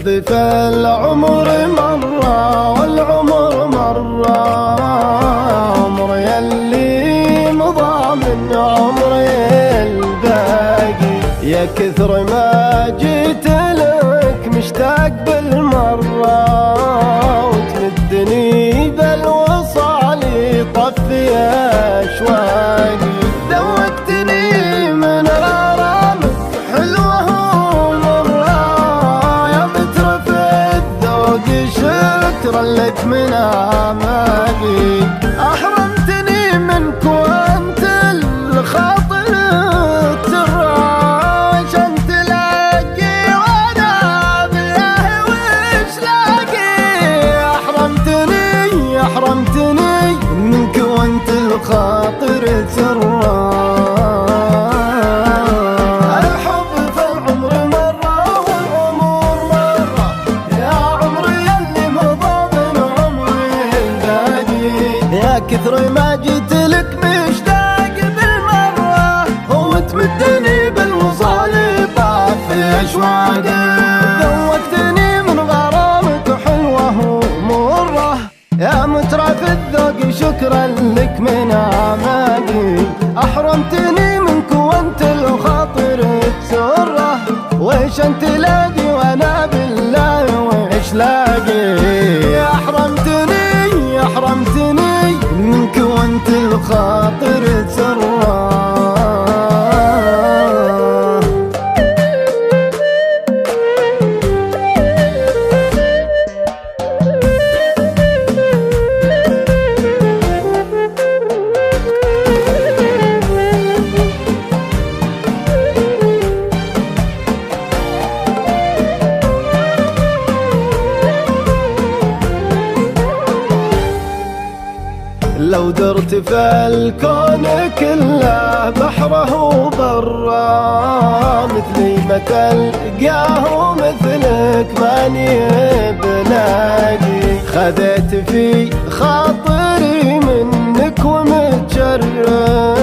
فالعمر مرة والعمر مرة، عمر يلي مضى من عمري الباقي. يا كثر ما جيت لك مشتاق بالمرة، وتمدني بالوصال يطفي أشواقي. ذوقتني من غرامك حلوة ومرة، يا بترف الذوق شكرا لك من أعماقي. أحرمتني منك وأنت الخاطر ترى، عشان تلاقي وأنا بالله وش لاقي. أحرمتني منك وأنت الخاطر ترى. الحب في العمر مرة والعمر مرة، يا عمري يلي مضى من عمري الباقي. يا كثر ما جيت لك مشتاق بالمرة، وتمدني بالوصال طافي أشواقي. ذوقتني من غرامك حلوة ومرة، يا مترف الذوق شكرا لك من أعماقي. أحرمتني منك وانت الخاطر تسره، ويش انت لاقي وانا بالله ويش لاقي. أحرمتني منك وانت الخاطر تسره. لو درت في الكون كله بحره وبره، مثلي ما تلقاه مثلك ماني بلاقي. خذيت في خاطري منك ومتجره،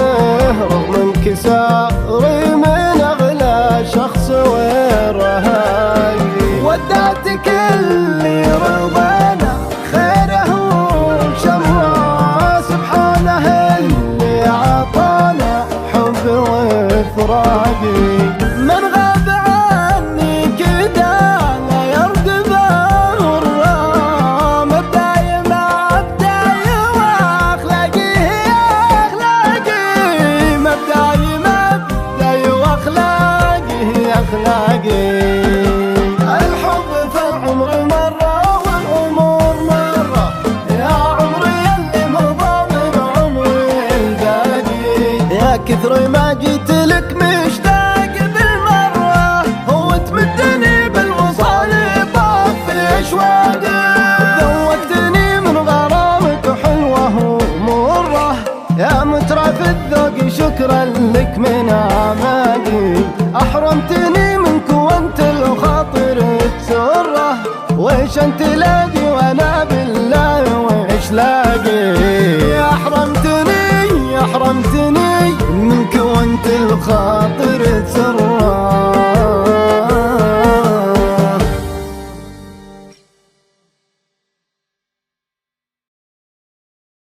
رغم انكساري من اغلى شخص ورهاقي. ودعتك اللي رضانا خيره وشره، سبحانه اللي عطانا حب وفراقي. من غاب عني كدا لا يرقب مرة، مبداي واخلاقي هي اخلاقي. مبداي واخلاقي هي اخلاقي. الحب في العمر مرة والعمر مرة، يا عمري يلي مضى من عمري الباقي. يا كثر ما جيت لك مشتاق بالمرة، وتمدني بالوصال طافي أشواقي. ذوقتني من غرامك حلوة ومرة، يا مترف الذوق شكرا لك من أعماقي. أحرمتني منك وانت الخاطر تسره، ويش انت لاقي وانا بالله ويش لاقي. أحرمتني منك وانت الخاطر